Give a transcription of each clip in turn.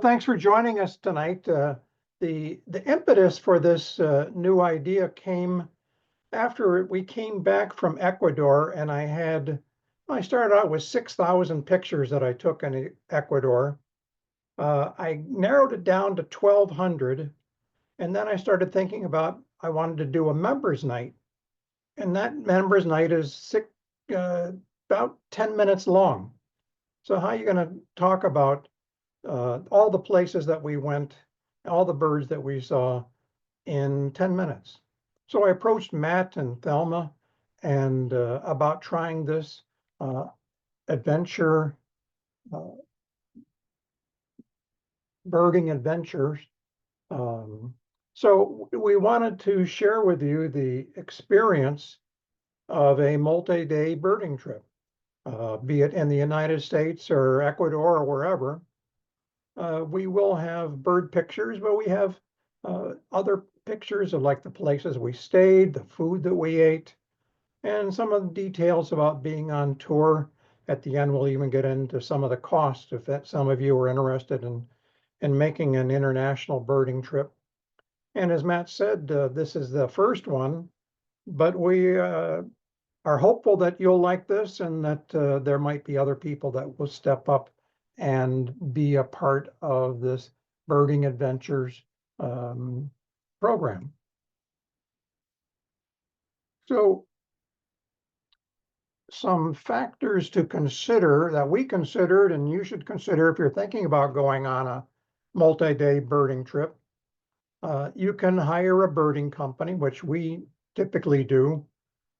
Thanks for joining us tonight. The impetus for this new idea came after we came back from Ecuador, and I started out with 6,000 pictures that I took in Ecuador. I narrowed it down to 1,200, and then I started thinking about I wanted to do a members night, and that members night is about 10 minutes long. So how are you going to talk about all the places that we went, all the birds that we saw in 10 minutes? So I approached Matt and Thelma and about trying this uh, adventure, uh, birding adventures. So we wanted to share with you the experience of a multi-day birding trip, be it in the United States or Ecuador or wherever. We will have bird pictures, but we have other pictures of like the places we stayed, the food that we ate, and some of the details about being on tour. At the end, we'll even get into some of the costs if that some of you are interested in making an international birding trip. And as Matt said, this is the first one, but we are hopeful that you'll like this and that there might be other people that will step up and be a part of this birding adventures program. So some factors to consider that we considered and you should consider if you're thinking about going on a multi-day birding trip. You can hire a birding company, which we typically do,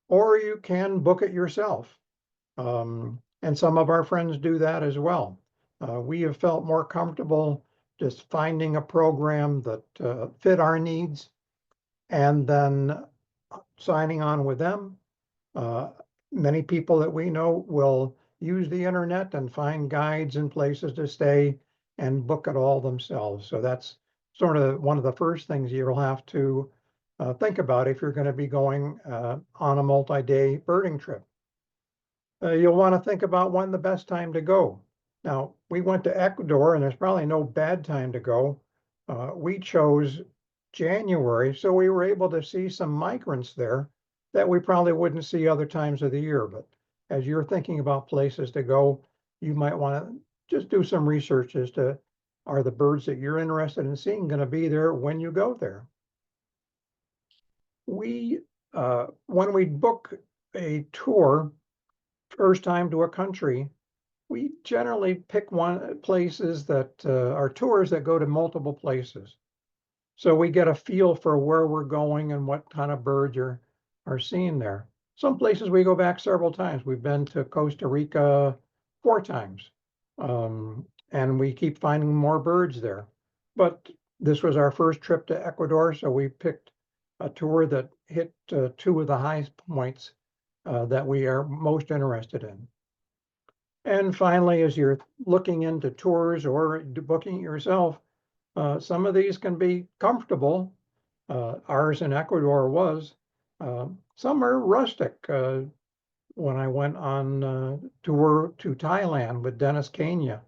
or you can book it yourself. And some of our friends do that as well. We have felt more comfortable just finding a program that fit our needs and then signing on with them. Many people that we know will use the internet and find guides and places to stay and book it all themselves. So that's sort of one of the first things you'll have to think about if you're going to be going on a multi-day birding trip. You'll want to think about when the best time to go. Now, we went to Ecuador, and there's probably no bad time to go. We chose January, so we were able to see some migrants there that we probably wouldn't see other times of the year. But as you're thinking about places to go, you might want to just do some research as to are the birds that you're interested in seeing going to be there when you go there. When we book a tour, first time to a country, we generally pick one places that are tours that go to multiple places. So we get a feel for where we're going and what kind of birds are seen there. Some places we go back several times. We've been to Costa Rica 4 times, and we keep finding more birds there. But this was our first trip to Ecuador, so we picked a tour that hit 2 of the highest points that we are most interested in. And finally, as you're looking into tours or booking it yourself, some of these can be comfortable. Ours in Ecuador was. Some are rustic. When I went on tour to Thailand with Dennis Kenya,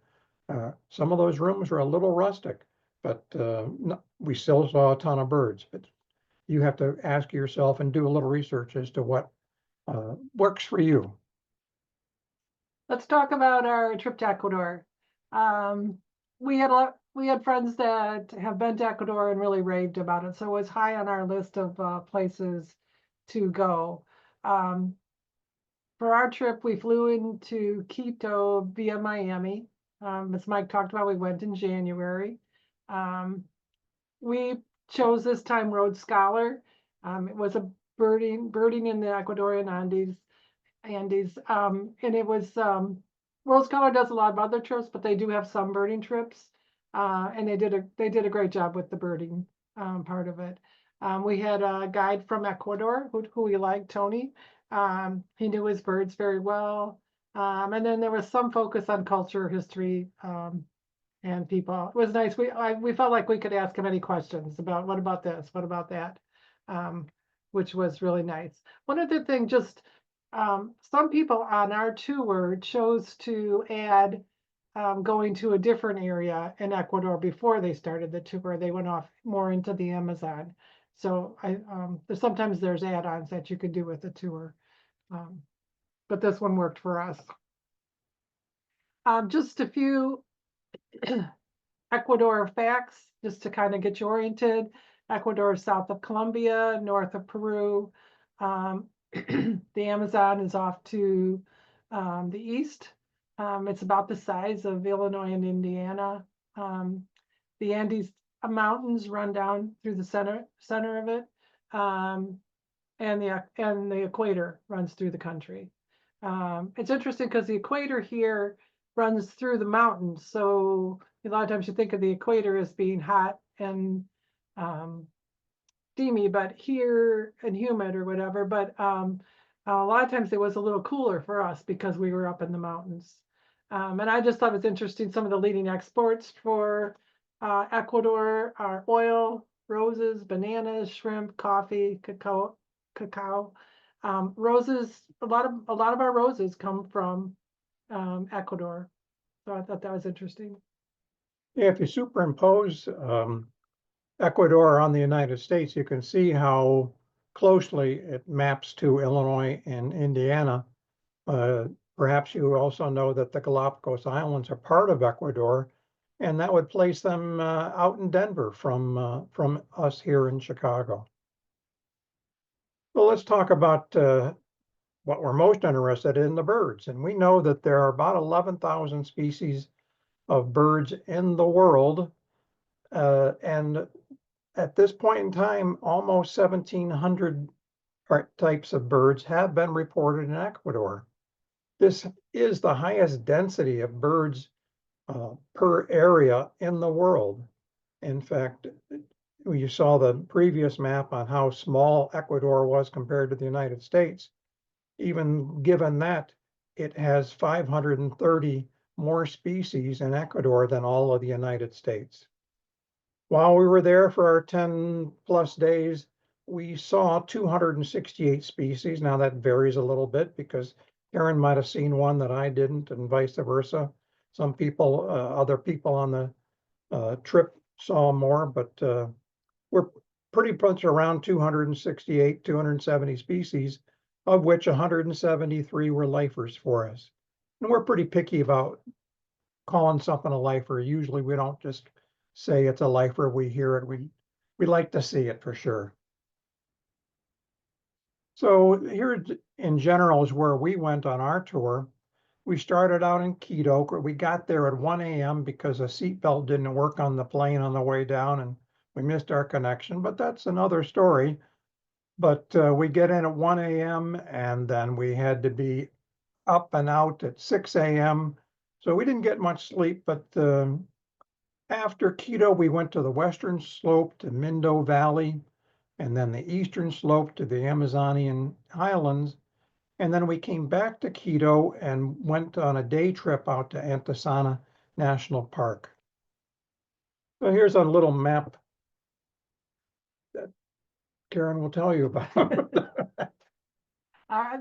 some of those rooms were a little rustic, but we still saw a ton of birds. But you have to ask yourself and do a little research as to what works for you. Let's talk about our trip to Ecuador. We had friends that have been to Ecuador and really raved about it, so it was high on our list of places to go. For our trip, we flew into Quito via Miami. As Mike talked about, we went in January. We chose this time Road Scholar. It was a birding in the Ecuadorian Andes. And it was World Scholar does a lot of other trips, but they do have some birding trips, and they did a great job with the birding part of it. We had a guide from Ecuador who we liked, Tony. He knew his birds very well, and then there was some focus on culture, history, and people. It was nice. We felt like we could ask him any questions about what about this, what about that, which was really nice. One other thing, just some people on our tour chose to add going to a different area in Ecuador before they started the tour. They went off more into the Amazon. So sometimes there's add-ons that you could do with the tour. But this one worked for us. Just a few Ecuador facts, just to kind of get you oriented. Ecuador is south of Colombia, north of Peru. The Amazon is off to the east. It's about the size of Illinois and Indiana. The Andes Mountains run down through the center of it, and the equator runs through the country. It's interesting because the equator here runs through the mountains, so a lot of times you think of the equator as being hot and steamy, but here and humid or whatever. But a lot of times it was a little cooler for us because we were up in the mountains. And I just thought it was interesting. Some of the leading exports for Ecuador are oil, roses, bananas, shrimp, coffee, cacao. Roses, a lot of our roses come from Ecuador. So I thought that was interesting. Yeah, if you superimpose Ecuador on the United States, you can see how closely it maps to Illinois and Indiana. Perhaps you also know that the Galapagos Islands are part of Ecuador, and that would place them out in Denver from us here in Chicago. Well, let's talk about what we're most interested in, the birds. And we know that there are about 11,000 species of birds in the world. And at this point in time, almost 1,700 types of birds have been reported in Ecuador. This is the highest density of birds per area in the world. In fact, you saw the previous map on how small Ecuador was compared to the United States. Even given that, it has 530 more species in Ecuador than all of the United States. While we were there for our 10 plus days, we saw 268 species. Now that varies a little bit because Karen might have seen one that I didn't, and vice versa. Some people, other people on the trip saw more, but we're pretty much around 268, 270 species, of which 173 were lifers for us. And we're pretty picky about calling something a lifer. Usually we don't just say it's a lifer, we hear it, we like to see it for sure. So here in general is where we went on our tour. We started out in Quito. We got there at 1 a.m. because a seatbelt didn't work on the plane on the way down and we missed our connection, but that's another story. But we get in at 1 a.m. and then we had to be up and out at 6 a.m. So we didn't get much sleep, but after Quito, we went to the western slope to Mindo Valley, and then the eastern slope to the Amazonian highlands. And then we came back to Quito and went on a day trip out to Antisana National Park. So here's a little map that Karen will tell you about.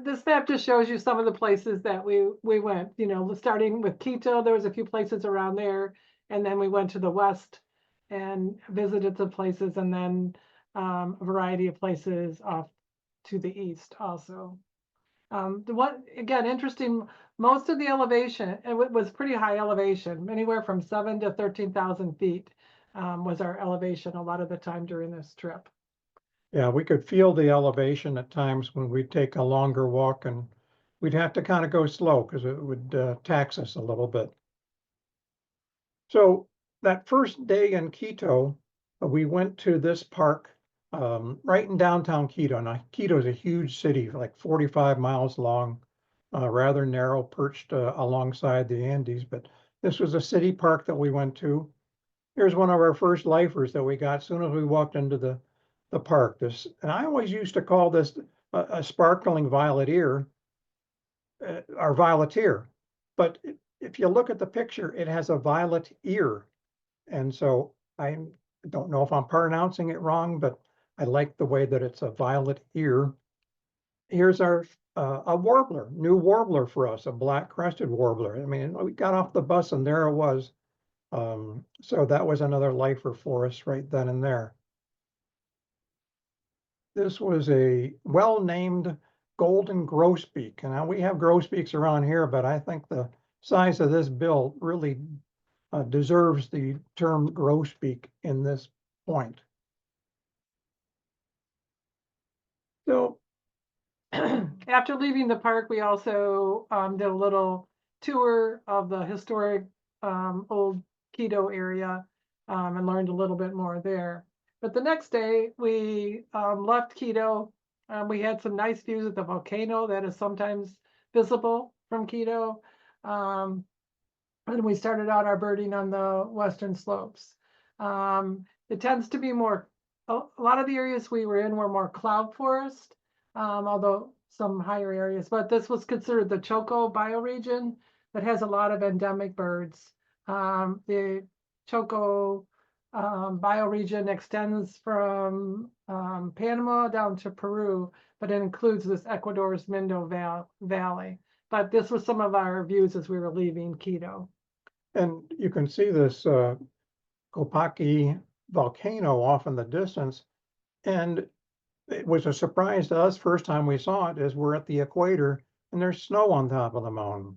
This map just shows you some of the places that we went. You know, starting with Quito, there was a few places around there, and then we went to the west and visited the places, and then a variety of places off to the east also. The one, again, interesting, most of the elevation, it was pretty high elevation, anywhere from 7,000 to 13,000 feet was our elevation a lot of the time during this trip. Yeah, we could feel the elevation at times when we'd take a longer walk, and we'd have to kind of go slow because it would tax us a little bit. So that first day in Quito, we went to this park right in downtown Quito. Now, Quito is a huge city, like 45 miles long, rather narrow, perched alongside the Andes. But this was a city park that we went to. Here's one of our first lifers that we got as soon as we walked into the park. This, and I always used to call this a sparkling violet ear, or violeteer. But if you look at the picture, it has a violet ear. And so I don't know if I'm pronouncing it wrong, but I like the way that it's a violet ear. Here's our a warbler, new warbler for us, a black crested warbler. I mean, we got off the bus and there it was. So that was another lifer for us right then and there. This was a well-named golden grosbeak. And now we have grosbeaks around here, but I think the size of this bill really deserves the term grosbeak in this point. So After leaving the park, we also did a little tour of the historic old Quito area and learned a little bit more there. But the next day, we left Quito. We had some nice views of the volcano that is sometimes visible from Quito. And we started out our birding on the western slopes. It tends to be more, a lot of the areas we were in were more cloud forest, although some higher areas, but this was considered the Choco bioregion that has a lot of endemic birds. The Choco bioregion extends from Panama down to Peru, but it includes this Ecuador's Mindo Valley. But this was some of our views as we were leaving Quito. and you can see this Copaki volcano off in the distance. And it was a surprise to us first time we saw it as we're at the equator and there's snow on top of the mountain.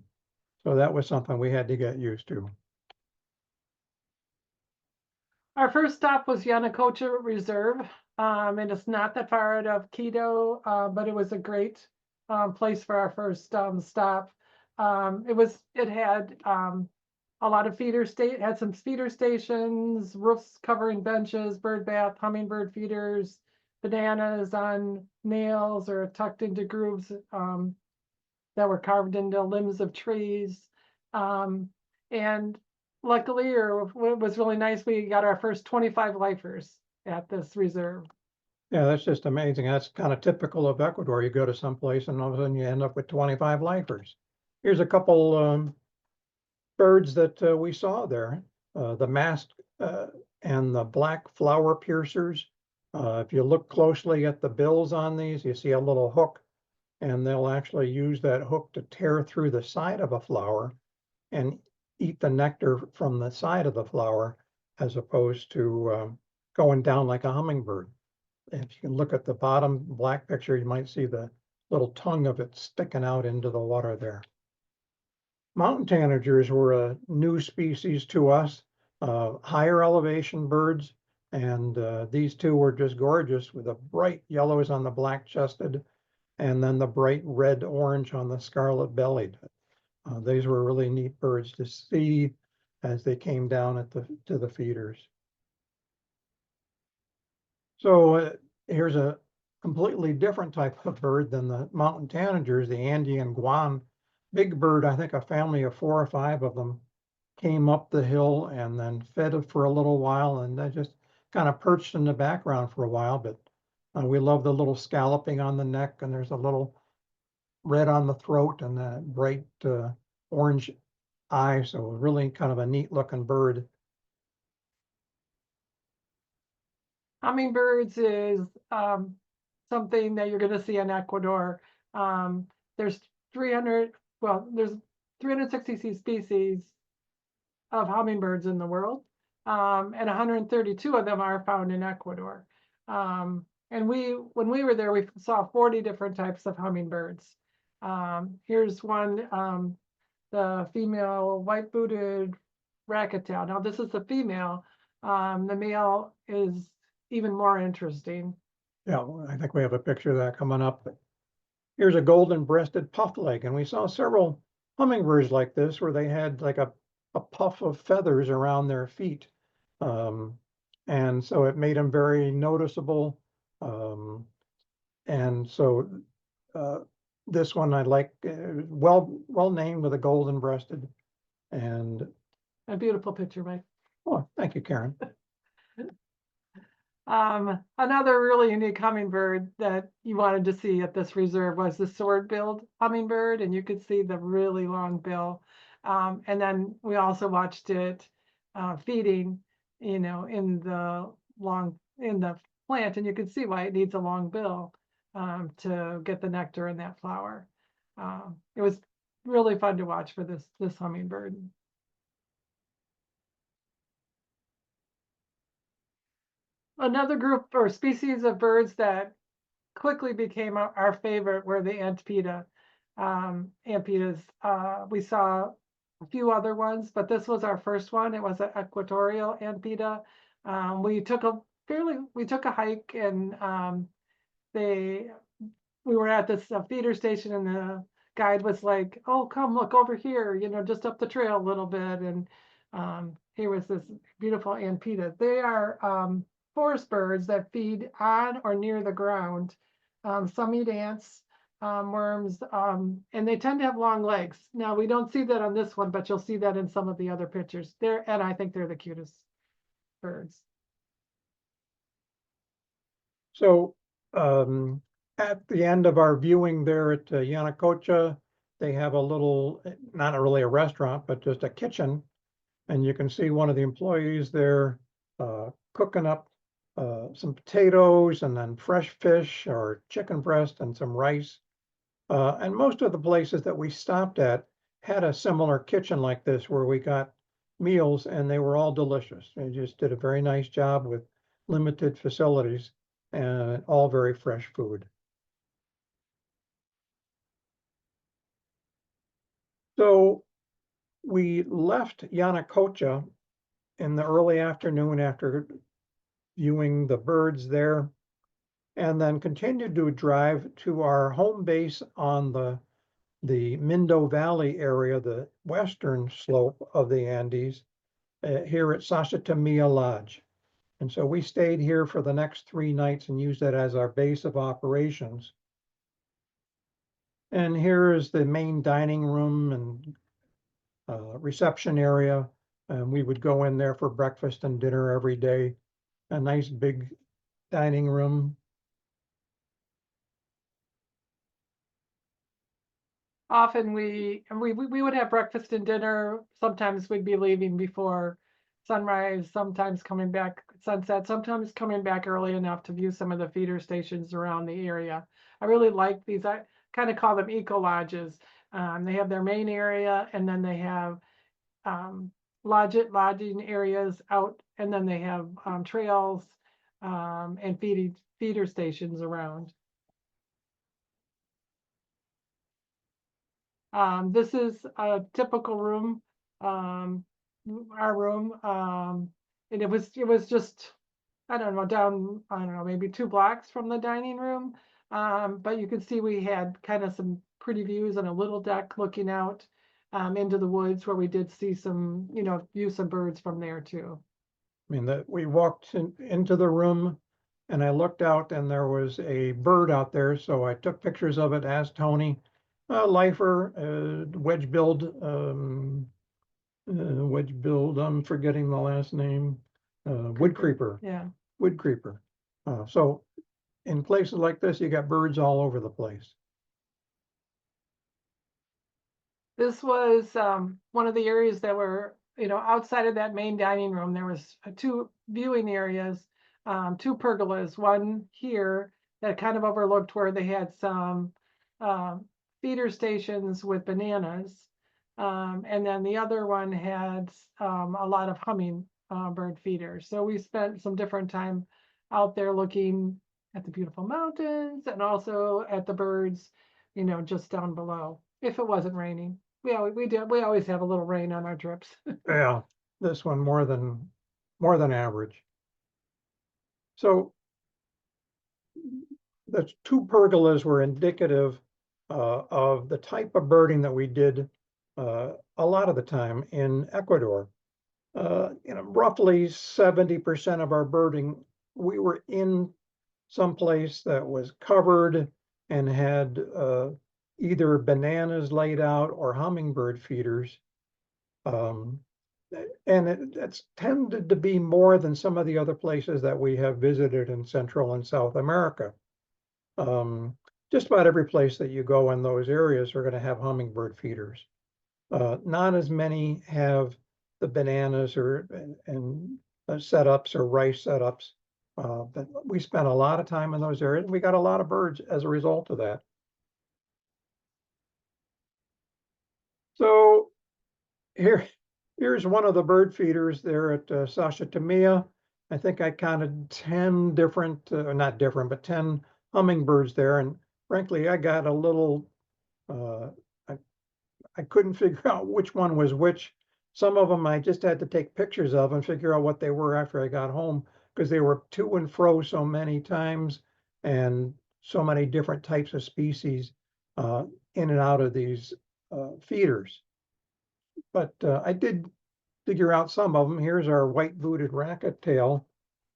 So that was something we had to get used to. Our first stop was Yanacocha Reserve, and it's not that far out of Quito, but it was a great place for our first stop. It had a lot of had some feeder stations, roofs covering benches, bird bath, hummingbird feeders, bananas on nails or tucked into grooves that were carved into limbs of trees. And luckily, or what was really nice, we got our first 25 lifers at this reserve. Yeah, that's just amazing. That's kind of typical of Ecuador. You go to some place and all of a sudden you end up with 25 lifers. Here's a couple birds that we saw there. The masked and the black flower piercers. If you look closely at the bills on these, you see a little hook, and they'll actually use that hook to tear through the side of a flower and eat the nectar from the side of the flower, as opposed to going down like a hummingbird. If you can look at the bottom black picture, you might see the little tongue of it sticking out into the water there. Mountain tanagers were a new species to us, higher elevation birds, and these two were just gorgeous with the bright yellows on the black chested and then the bright red orange on the scarlet bellied. These were really neat birds to see as they came down to the feeders. So here's a completely different type of bird than the mountain tanagers, the Andean guan. Big bird, I think a family of 4 or 5 of them came up the hill and then fed it for a little while, and they just kind of perched in the background for a while. But we love the little scalloping on the neck, and there's a little red on the throat and that bright orange eye. So really kind of a neat looking bird. Hummingbirds is something that you're going to see in Ecuador. There's 360 species of hummingbirds in the world, and 132 of them are found in Ecuador. And when we were there, we saw 40 different types of hummingbirds. Here's one, the female white-booted racketail. Now this is the female. The male is even more interesting. Yeah, I think we have a picture of that coming up. Here's a golden-breasted puffleg, and we saw several hummingbirds like this where they had like a puff of feathers around their feet. And so it made them very noticeable. And so this one I like, well named with a golden-breasted. And a beautiful picture, Mike. Oh, thank you, Karen. Another really unique hummingbird that you wanted to see at this reserve was the sword-billed hummingbird, and you could see the really long bill. And then we also watched it feeding, in the plant, and you could see why it needs a long bill to get the nectar in that flower. It was really fun to watch for this hummingbird. Another group or species of birds that quickly became our favorite were the antpitta. Antpittas. We saw a few other ones, but this was our first one. It was an equatorial antpitta. We took a hike, and they we were at this feeder station, and the guide was like, "Oh, come look over here, just up the trail a little bit." And here was this beautiful antpitta. They are forest birds that feed on or near the ground. Some eat ants, worms, and they tend to have long legs. Now, we don't see that on this one, but you'll see that in some of the other pictures. And I think they're the cutest birds. So at the end of our viewing there at Yanacocha, they have a little, not really a restaurant, but just a kitchen. And you can see one of the employees there cooking up some potatoes and then fresh fish or chicken breast and some rice. And most of the places that we stopped at had a similar kitchen like this where we got meals, and they were all delicious. They just did a very nice job with limited facilities and all very fresh food. So we left Yanacocha in the early afternoon after viewing the birds there, and then continued to drive to our home base on the Mindo Valley area, the western slope of the Andes, here at Sashatamia Lodge. And so we stayed here for the next 3 nights and used that as our base of operations. And here is the main dining room and reception area. And we would go in there for breakfast and dinner every day. A nice big dining room. Often we would have breakfast and dinner. Sometimes we'd be leaving before sunrise, sometimes coming back sunset, sometimes coming back early enough to view some of the feeder stations around the area. I really like these. I kind of call them eco lodges. They have their main area, and then they have lodging areas out, and then they have trails and feeder stations around. This is a typical room, our room, and it was just, I don't know, maybe 2 blocks from the dining room. But you can see we had kind of some pretty views on a little deck looking out into the woods, where we did see some, view some birds from there too. I mean, we walked into the room and I looked out and there was a bird out there. So I took pictures of it, asked Tony, lifer, wedge-billed, I'm forgetting the last name, wood creeper. Yeah. Wood creeper. So in places like this, you got birds all over the place. This was one of the areas that were, outside of that main dining room. There was 2 viewing areas, 2 pergolas, one here that kind of overlooked where they had some feeder stations with bananas. And then the other one had a lot of hummingbird feeders. So we spent some different time out there looking at the beautiful mountains and also at the birds, just down below, if it wasn't raining. We always have a little rain on our trips. Yeah, this one more than average. So the 2 pergolas were indicative of the type of birding that we did a lot of the time in Ecuador. Roughly 70% of our birding, we were in some place that was covered and had either bananas laid out or hummingbird feeders. And it's tended to be more than some of the other places that we have visited in Central and South America. Just about every place that you go in those areas are going to have hummingbird feeders. Not as many have the bananas and setups or rice setups. But we spent a lot of time in those areas. We got a lot of birds as a result of that. here's one of the bird feeders there at Sasha Tamiya. I think I counted 10 different, not different, but 10 hummingbirds there. And frankly, I got a little, I couldn't figure out which one was which. Some of them I just had to take pictures of and figure out what they were after I got home because they were to and fro so many times and so many different types of species in and out of these feeders. But I did figure out some of them. Here's our white-booted racquet-tail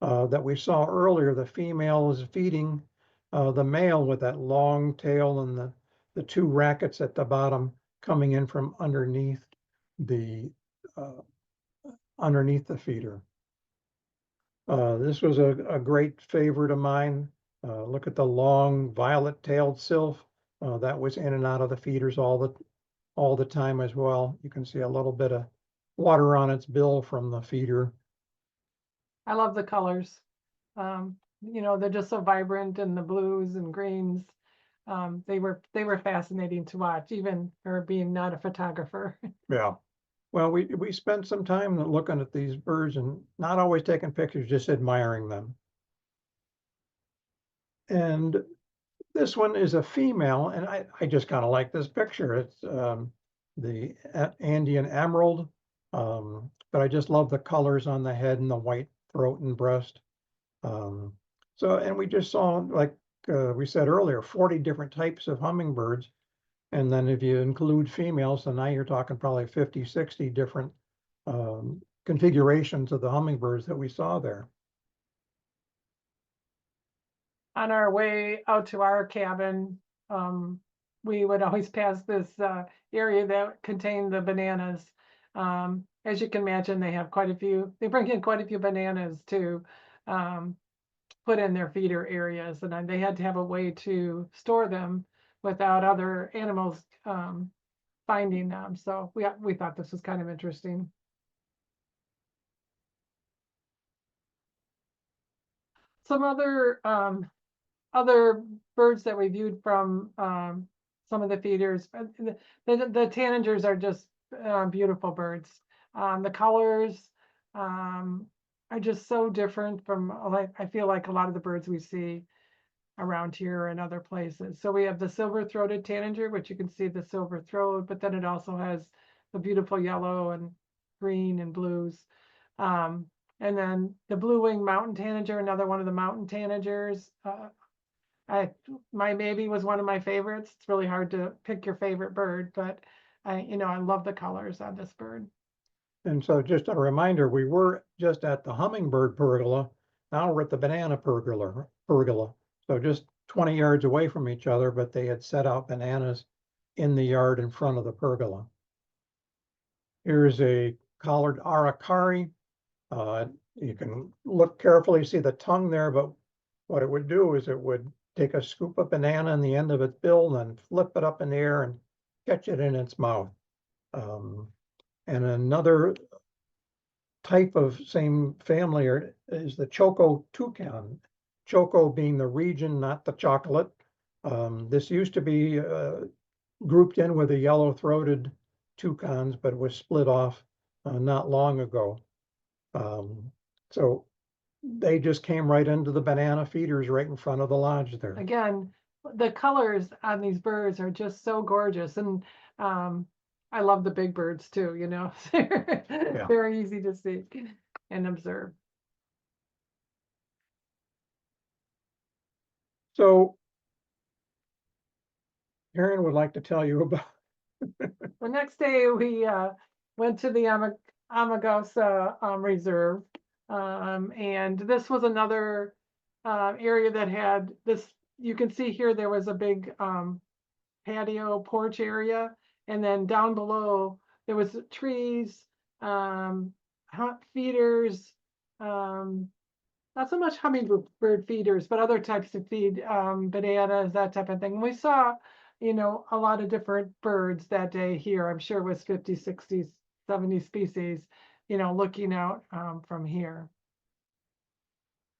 that we saw earlier. The female is feeding the male with that long tail and the two rackets at the bottom coming in from the uh, underneath the feeder. This was a great favorite of mine. Look at the long violet-tailed sylph that was in and out of the feeders all the time as well. You can see a little bit of water on its bill from the feeder. I love the colors. You know, they're just so vibrant, and the blues and greens. They were fascinating to watch, even for being not a photographer. Yeah. Well, we spent some time looking at these birds and not always taking pictures, just admiring them. And this one is a female, and I just kind of like this picture. It's the Andean emerald, but I just love the colors on the head and the white throat and breast. And we just saw, like we said earlier, 40 different types of hummingbirds. And then if you include females, then now you're talking probably 50, 60 different configurations of the hummingbirds that we saw there. On our way out to our cabin, we would always pass this area that contained the bananas. As you can imagine, they have quite a few. They bring in quite a few bananas to put in their feeder areas, and they had to have a way to store them without other animals finding them. So we thought this was kind of interesting. Some other birds that we viewed from some of the feeders, the tanagers are just beautiful birds. The colors are just so different from, I feel like a lot of the birds we see around here and other places. So we have the silver-throated tanager, which you can see the silver throat, but then it also has the beautiful yellow and green and blues. And then the blue-winged mountain tanager, another one of the mountain tanagers. My maybe was one of my favorites. It's really hard to pick your favorite bird, but I love the colors on this bird. And so just a reminder, we were just at the hummingbird pergola. Now we're at the banana pergola. So just 20 yards away from each other, but they had set out bananas in the yard in front of the pergola. Here's a collared aracari. You can look carefully, see the tongue there, but what it would do is it would take a scoop of banana in the end of its bill and flip it up in the air and catch it in its mouth. And another type of same family is the choco toucan. Choco being the region, not the chocolate. This used to be grouped in with the yellow-throated toucans, but it was split off not long ago. So they just came right into the banana feeders right in front of the lodge there. Again, the colors on these birds are just so gorgeous, and I love the big birds too, They're very easy to see and observe. So Karen would like to tell you about. The next day we went to the Amagosa Reserve, and this was another area that had this. You can see here there was a big patio porch area, and then down below there was trees, feeders, not so much hummingbird feeders, but other types of feed, bananas, that type of thing. And we saw, a lot of different birds that day here. I'm sure it was 50, 60, 70 species, looking out from here.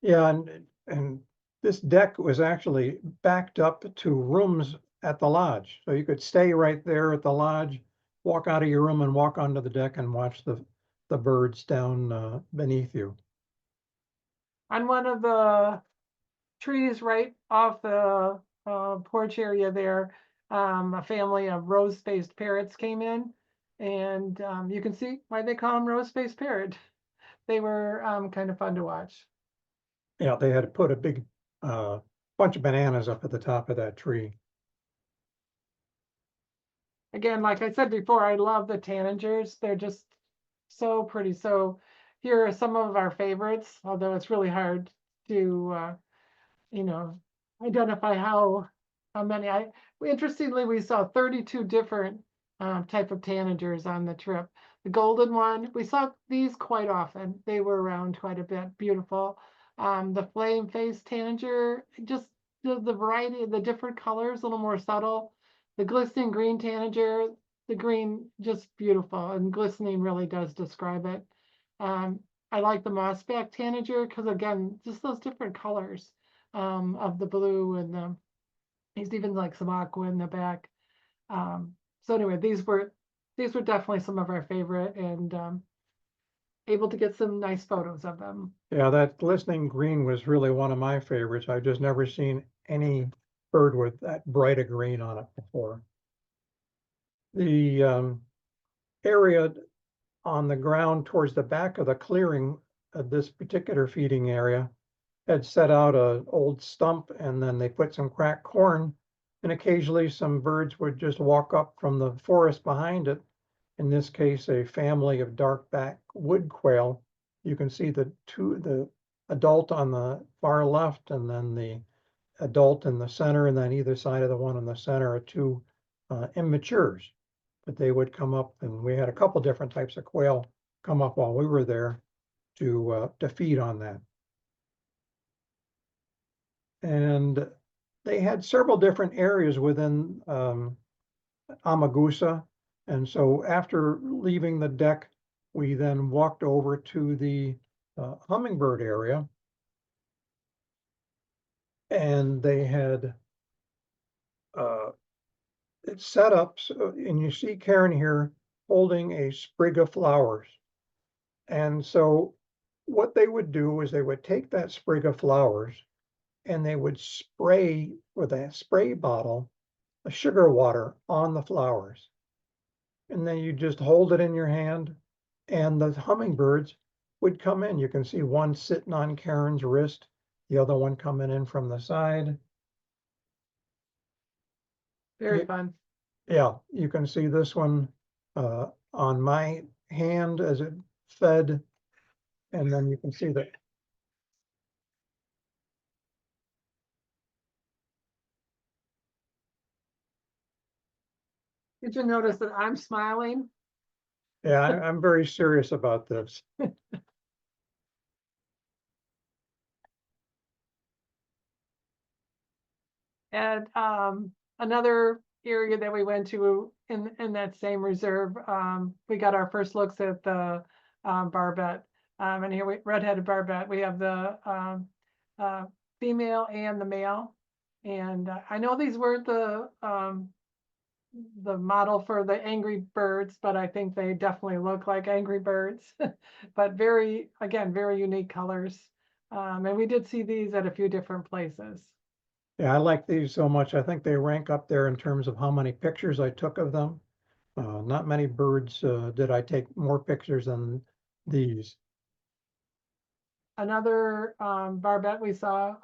Yeah, and this deck was actually backed up to rooms at the lodge. So you could stay right there at the lodge walk out of your room and walk onto the deck and watch the birds down beneath you. On one of the trees right off the porch area there, a family of rose-faced parrots came in, and you can see why they call them rose-faced parrot. They were kind of fun to watch. Yeah, they had to put a big bunch of bananas up at the top of that tree. Again, like I said before, I love the tanagers. They're just so pretty. So here are some of our favorites, although it's really hard to you know, identify how many. Interestingly, we saw 32 different type of tanagers on the trip. The golden one, we saw these quite often. They were around quite a bit. Beautiful. The flame face tanager, just the variety of the different colors, a little more subtle. The glistening green tanager, the green just beautiful, and glistening really does describe it. I like the mossback tanager because again, just those different colors of the blue and there's even like some aqua in the back. So anyway, these were definitely some of our favorite, and able to get some nice photos of them. Yeah, that glistening green was really one of my favorites. I've just never seen any bird with that bright a green on it before. The area on the ground towards the back of the clearing of this particular feeding area had set out an old stump, and then they put some cracked corn, and occasionally some birds would just walk up from the forest behind it. In this case, a family of dark-back wood quail. You can see the adult on the far left, and then the adult in the center, and then either side of the one in the center are two immatures. But they would come up, and we had a couple different types of quail come up while we were there to feed on that. And they had several different areas within Amagusa. And so after leaving the deck, we then walked over to the hummingbird area. And they had it set up, and you see Karen here holding a sprig of flowers. And so what they would do is they would take that sprig of flowers and they would spray with a spray bottle a sugar water on the flowers. And then you just hold it in your hand, and the hummingbirds would come in. You can see one sitting on Karen's wrist, the other one coming in from the side. Very fun. Yeah, you can see this one on my hand as it fed, and then you can see that. Did you notice that I'm smiling? Yeah, I'm very serious about this. And another area that we went to in that same reserve, we got our first looks at the barbet. And here red-headed barbet. We have the female and the male. And I know these weren't the model for the angry birds, but I think they definitely look like angry birds. But very, again, very unique colors. And we did see these at a few different places. Yeah, I like these so much. I think they rank up there in terms of how many pictures I took of them. Not many birds did I take more pictures than these. Another barbet we saw,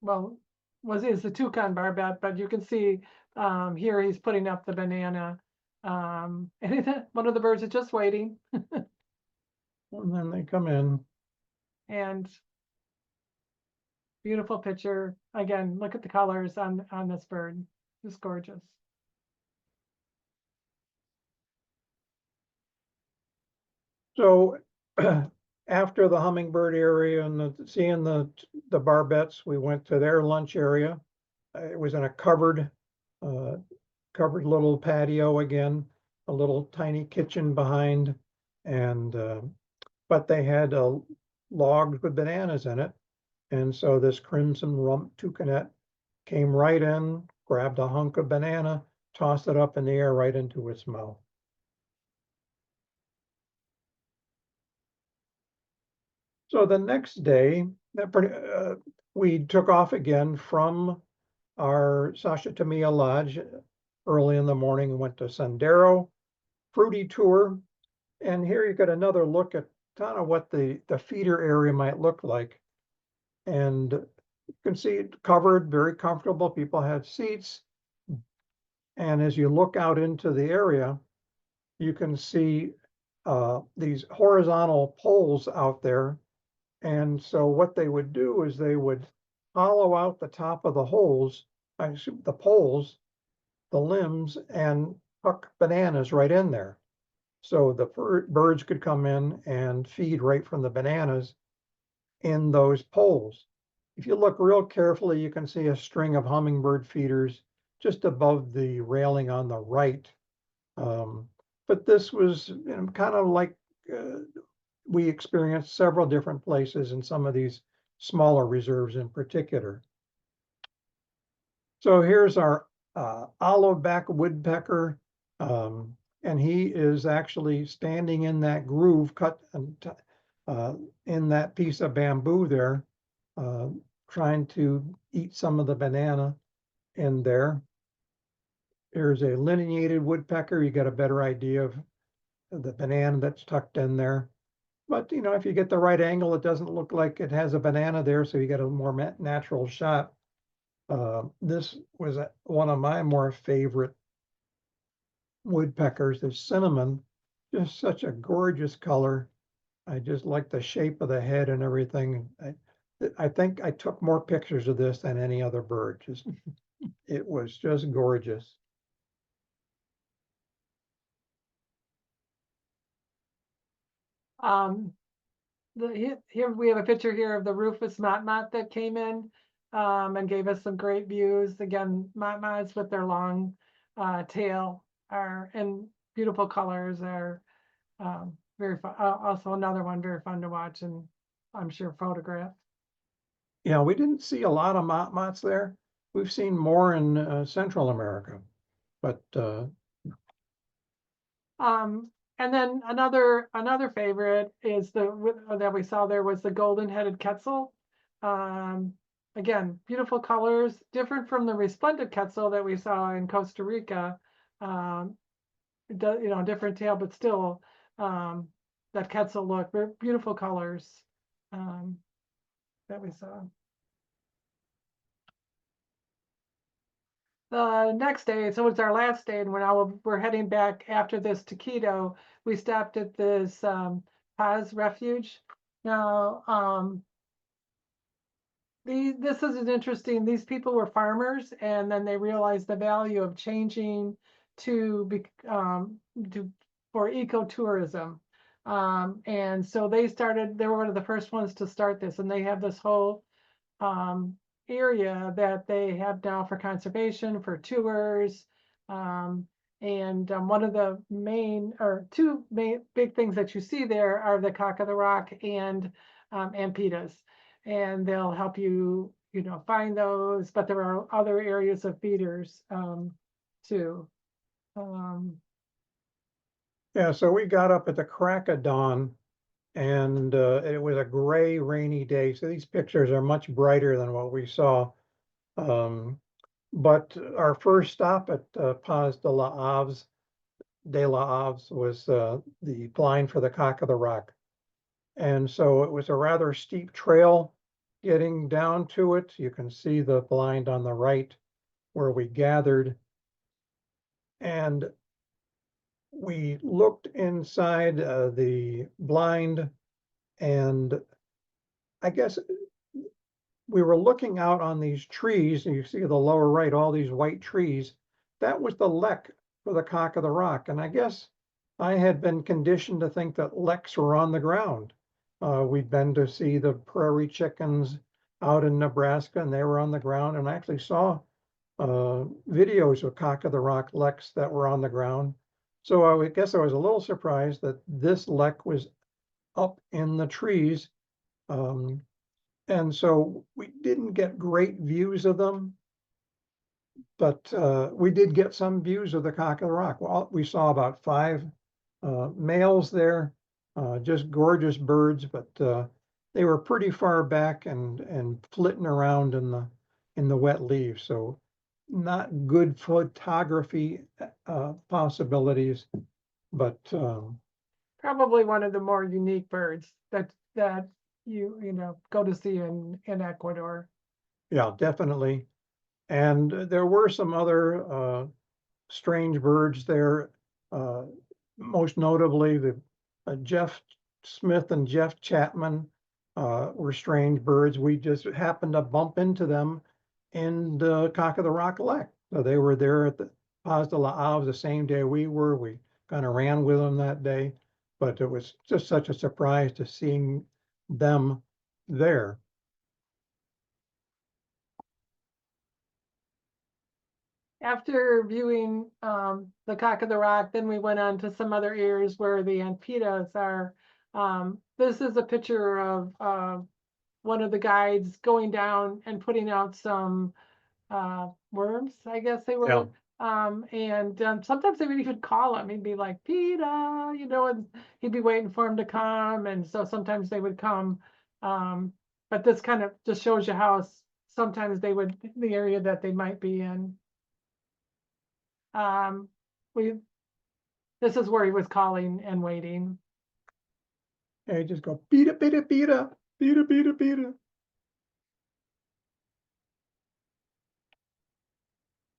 well, is the toucan barbet, but you can see here he's putting up the banana. And one of the birds is just waiting. And then they come in. And beautiful picture. Again, look at the colors on this bird. Just gorgeous. So after the hummingbird area and seeing the barbets, we went to their lunch area. It was in a covered little patio again, a little tiny kitchen behind, and but they had logs with bananas in it. And so this crimson rump toucanet came right in, grabbed a hunk of banana, toss it up in the air right into its mouth. So the next day, we took off again from our Sasha Tamiya Lodge early in the morning and went to Sendero, fruity tour. And here you get another look at kind of what the feeder area might look like. And you can see it covered, very comfortable. People had seats. And as you look out into the area, you can see these horizontal poles out there. And so what they would do is they would hollow out the top of the holes, the poles, the limbs, and tuck bananas right in there. So the birds could come in and feed right from the bananas in those poles. If you look real carefully, you can see a string of hummingbird feeders just above the railing on the right. But this was kind of like we experienced several different places in some of these smaller reserves in particular. So here's our olive-back woodpecker, and he is actually standing in that groove cut in that piece of bamboo there, trying to eat some of the banana in there. Here's a lineated woodpecker. You get a better idea of the banana that's tucked in there. But, you know, if you get the right angle, it doesn't look like it has a banana there, so you get a more natural shot. This was one of my more favorite woodpeckers, the cinnamon, just such a gorgeous color. I just like the shape of the head and everything. I think I took more pictures of this than any other bird. It was just gorgeous. Here we have a picture here of the rufous motmot that came in and gave us some great views. Again, motmots with their long tail are in beautiful colors, are very fun. Also another one very fun to watch and I'm sure photograph. Yeah, we didn't see a lot of motmots there. We've seen more in Central America, but and then another favorite is that we saw there was the golden-headed quetzal. Again, beautiful colors, different from the resplendent quetzal that we saw in Costa Rica. It does, you know, different tail, but still that quetzal look, very beautiful colors that we saw. The next day, so it's our last day, and we're heading back after this to Quito. We stopped at this Paz Refuge. Now, this is an interesting. These people were farmers, and then they realized the value of changing to for ecotourism, and so they started. They were one of the first ones to start this, and they have this whole area that they have now for conservation, for tours. One of the main, or two main big things that you see there are the cock of the rock and ampitas. And they'll help you, you know, find those, but there are other areas of feeders too. yeah, so we got up at the crack of dawn, and it was a gray, rainy day. So these pictures are much brighter than what we saw. But our first stop at Paz de la Aves was the blind for the cock of the rock. And so it was a rather steep trail getting down to it. You can see the blind on the right where we gathered. And we looked inside the blind, and I guess we were looking out on these trees, and you see the lower right, all these white trees. That was the lek for the cock of the rock. And I guess I had been conditioned to think that leks were on the ground. We'd been to see the prairie chickens out in Nebraska, and they were on the ground. And I actually saw videos of cock of the rock leks that were on the ground. So I guess I was a little surprised that this lek was up in the trees. And so we didn't get great views of them, But we did get some views of the cock of the rock. Well, we saw about 5 males there, just gorgeous birds, but they were pretty far back and flitting around in the wet leaves. So not good photography possibilities, but Probably one of the more unique birds that you know go to see in Ecuador. yeah, definitely. And there were some other strange birds there. Uh, Most notably, the Jeff Smith and Jeff Chapman were strange birds. We just happened to bump into them in the Cock of the Rock Lake. So they were there at the Paz de la Aves the same day we were. We kind of ran with them that day, but it was just such a surprise to seeing them there. After viewing the Cock of the Rock, then we went on to some other areas where the Anpitas are. This is a picture of one of the guides going down and putting out some worms, I guess they Yeah. were. And sometimes they would even call him. He'd be like, "Peter," you know, and he'd be waiting for him to come. And so sometimes they would come. But this kind of just shows you how sometimes they would, the area that they might be in. Um, we, this is where he was calling and waiting. And you just go, Peter, Peter, Peter, Peter, Peter, Peter.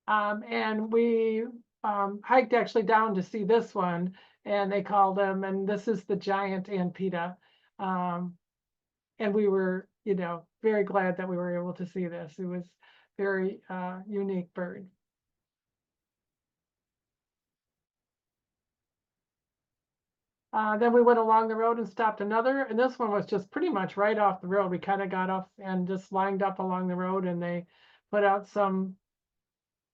And we hiked actually down to see this one, and they called him, and this is the giant Anpeta. And we were, you know, very glad that we were able to see this. It was very unique bird. Then we went along the road and stopped another, and this one was just pretty much right off the road. We kind of got off and just lined up along the road, and they put out some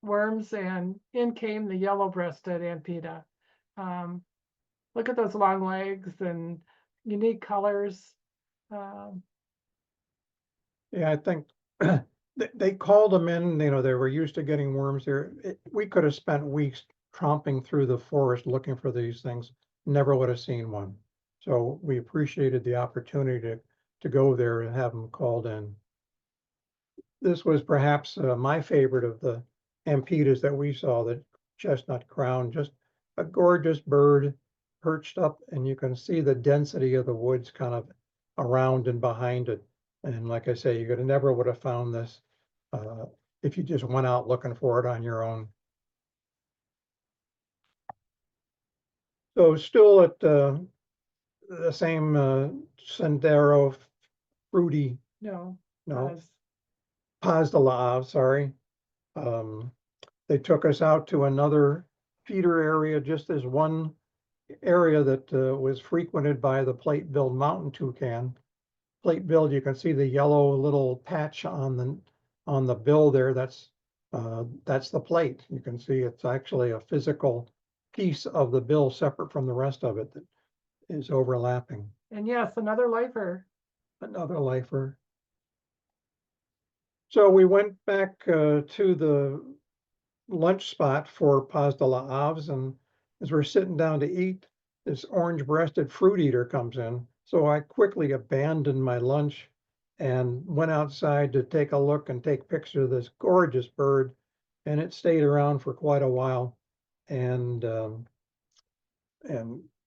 worms, and in came the yellow-breasted Anpeta. Look at those long legs and unique colors. Um, Yeah, I think they called them in, they were used to getting worms there. We could have spent weeks tromping through the forest looking for these things, never would have seen one. So we appreciated the opportunity to go there and have them called in. This was perhaps my favorite of the Ampetas that we saw, the chestnut crown, just a gorgeous bird perched up, and you can see the density of the woods kind of around and behind it. And like I say, you could have never would have found this if you just went out looking for it on your own. So still at the same Sendero fruity, no, no, as Paz de la Ave, sorry. They took us out to another feeder area, just as one area that was frequented by the plate-billed mountain toucan. Plate-billed, you can see the yellow little patch on the bill there. That's the plate. You can see it's actually a physical piece of the bill separate from the rest of it that is overlapping. and yes, another lifer. Another lifer. So we went back to the lunch spot for Paz de la Aves, and as we're sitting down to eat, this orange-breasted fruit eater comes in. So I quickly abandoned my lunch and went outside to take a look and take pictures of this gorgeous bird. And it stayed around for quite a while, and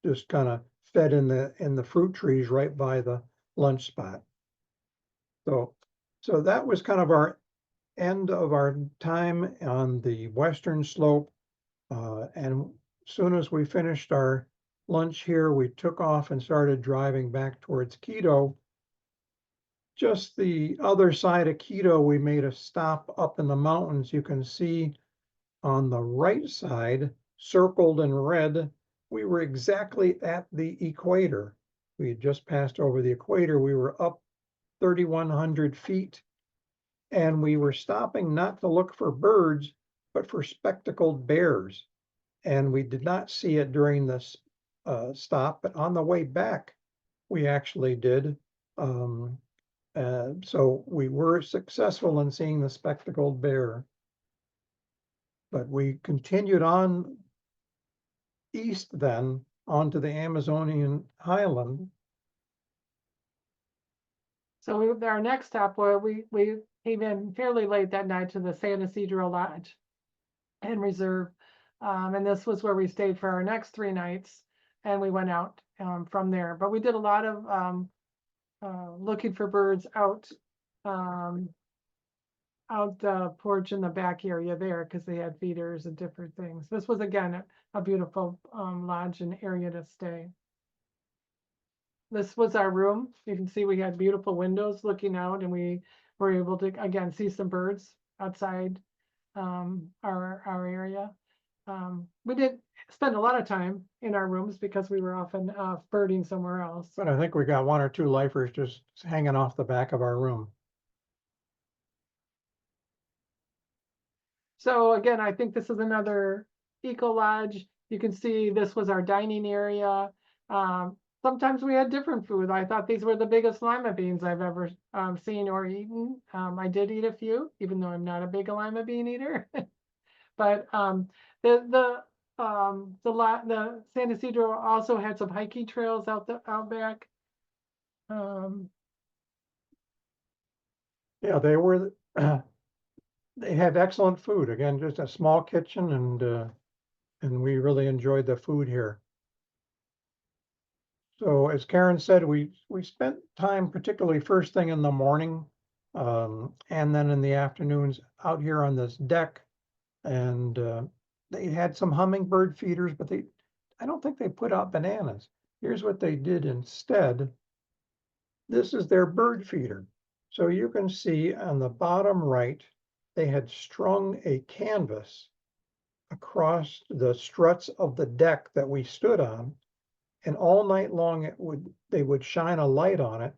just kind of fed in the fruit trees right by the lunch spot. So that was kind of our end of our time on the western slope. And soon as we finished our lunch here, we took off and started driving back towards Quito. Just the other side of Quito, we made a stop up in the mountains. You can see on the right side, circled in red, we were exactly at the equator. We had just passed over the equator. We were up 3,100 feet, and we were stopping not to look for birds, but for spectacled bears. And we did not see it during this stop, but on the way back, we actually did. So we were successful in seeing the spectacled bear. But we continued on east then onto the Amazonian highland. So our next stop, where we came in fairly late that night to the San Isidro Lodge and Reserve. And this was where we stayed for our next 3 nights, and we went out from there. But we did a lot of looking for birds out the porch in the back area there, because they had feeders and different things. This was again a beautiful lodge and area to stay. This was our room. You can see we had beautiful windows looking out, and we were able to again see some birds outside our area. We did spend a lot of time in our rooms because we were often birding somewhere else. But I think we got 1 or 2 lifers just hanging off the back of our room. So again, I think this is another eco lodge. You can see this was our dining area. Sometimes we had different food. I thought these were the biggest lima beans I've ever seen or eaten. I did eat a few, even though I'm not a big lima bean eater. But the San Isidro also had some hiking trails out back. Yeah, they were. They had excellent food. Again, just a small kitchen, and we really enjoyed the food here. So as Karen said, we spent time, particularly first thing in the morning, and then in the afternoons out here on this deck. And they had some hummingbird feeders, but I don't think they put out bananas. Here's what they did instead. This is their bird feeder. So you can see on the bottom right, they had strung a canvas across the struts of the deck that we stood on, and all night long they would shine a light on it,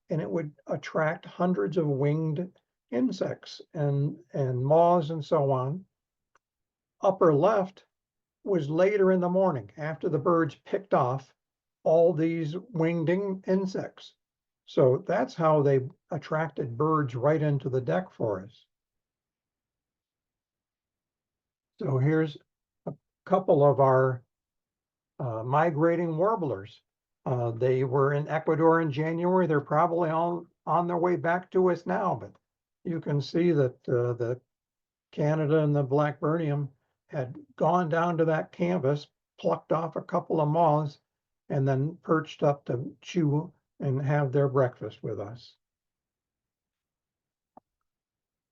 and it would attract hundreds of winged insects and moths and so on. Upper left was later in the morning after the birds picked off all these winged insects. So that's how they attracted birds right into the deck for us. So here's a couple of our migrating warblers. They were in Ecuador in January. They're probably all on their way back to us now, but you can see that the Canada and the Blackburnium had gone down to that canvas, plucked off a couple of moths, and then perched up to chew and have their breakfast with us.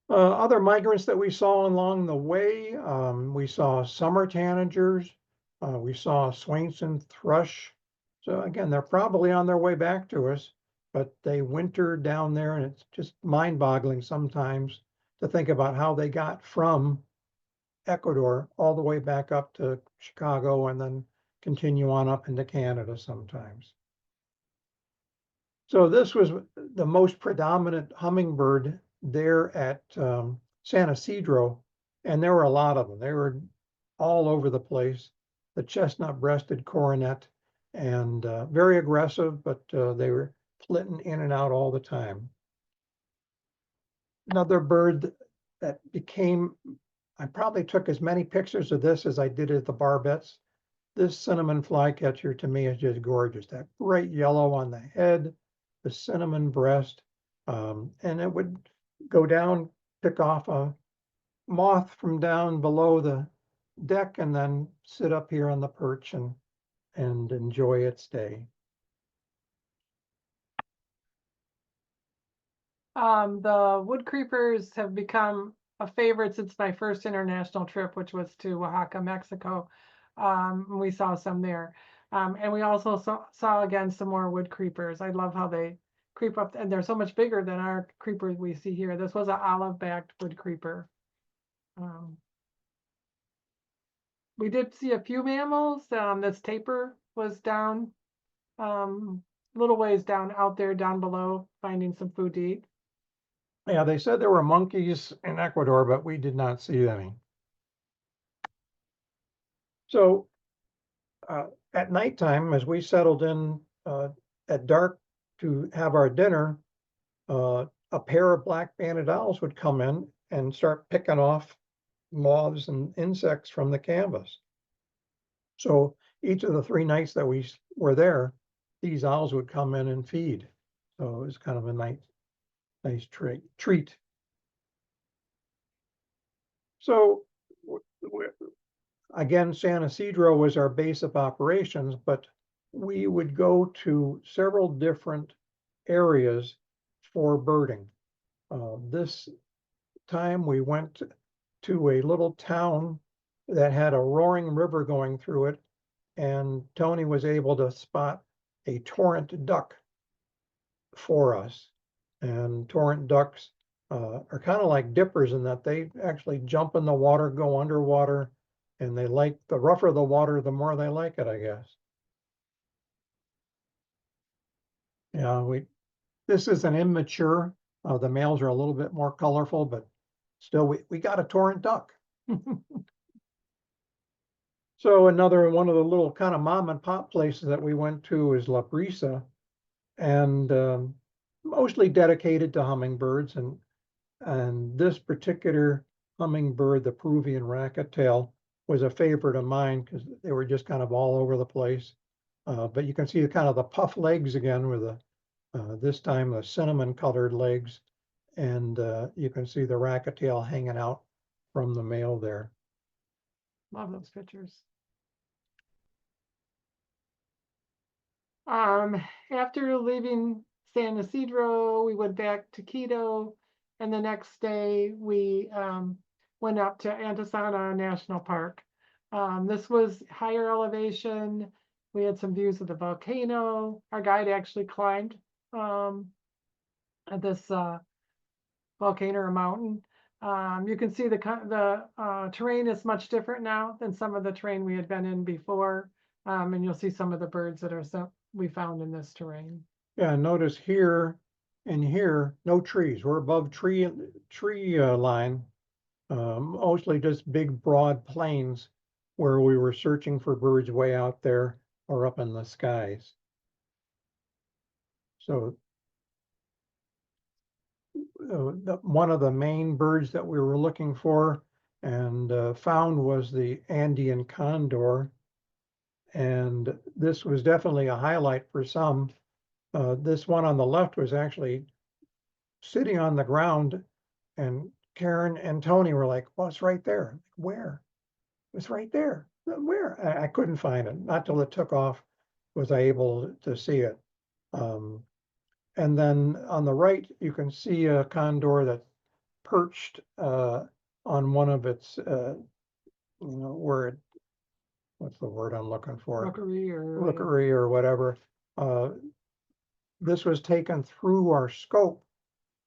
Other migrants that we saw along the way, we saw summer tanagers, we saw Swainson thrush. So again, they're probably on their way back to us, but they wintered down there, and it's just mind-boggling sometimes to think about how they got from Ecuador all the way back up to Chicago and then continue on up into Canada sometimes. So this was the most predominant hummingbird there at San Isidro, and there were a lot of them. They were all over the place. The chestnut-breasted coronet, and very aggressive, but they were flitting in and out all the time. Another bird that became, I probably took as many pictures of this as I did at the barbettes. This cinnamon flycatcher to me is just gorgeous. That bright yellow on the head, the cinnamon breast, and it would go down, pick off a moth from down below the deck, and then sit up here on the perch and enjoy its day. The wood creepers have become a favorite since my first international trip, which was to Oaxaca, Mexico. We saw some there. And we also saw again some more wood creepers. I love how they creep up, and they're so much bigger than our creepers we see here. This was an olive-backed wood creeper. We did see a few mammals. This tapir was down a little ways down out there down below, finding some food to eat. Yeah, they said there were monkeys in Ecuador, but we did not see any. So at nighttime, as we settled in at dark to have our dinner, a pair of black banded owls would come in and start picking off moths and insects from the canvas. So each of the 3 nights that we were there, these owls would come in and feed. So it was kind of a nice treat. So again, San Isidro was our base of operations, but we would go to several different areas for birding. This time we went to a little town that had a roaring river going through it, and Tony was able to spot a torrent duck for us. And torrent ducks are kind of like dippers in that they actually jump in the water, go underwater, and they like the rougher the water, the more they like it, I guess. Yeah, this is an immature. The males are a little bit more colorful, but still we got a torrent duck. So another one of the little kind of mom and pop places that we went to is La Brisa, and mostly dedicated to hummingbirds. And this particular hummingbird, the Peruvian rackettail, was a favorite of mine because they were just kind of all over the place. But you can see kind of the puff legs again with this time the cinnamon colored legs. And you can see the rackettail hanging out from the male there. Love those pictures. After leaving San Isidro, we went back to Quito, and the next day we went up to Antisana National Park. This was higher elevation. We had some views of the volcano. Our guide actually climbed this volcano or mountain. You can see the terrain is much different now than some of the terrain we had been in before. And you'll see some of the birds that are we found in this terrain. Yeah, notice here and here, no trees. We're above tree line, mostly just big broad plains where we were searching for birds way out there or up in the skies. So one of the main birds that we were looking for and found was the Andean condor. And this was definitely a highlight for some. This one on the left was actually sitting on the ground, and Karen and Tony were like, well, it's right there. Where? It's right there. Where? I couldn't find it. Not till it took off was I able to see it. And then on the right, you can see a condor that perched on one of its, where it, what's the word I'm looking for? Rookery or whatever. This was taken through our scope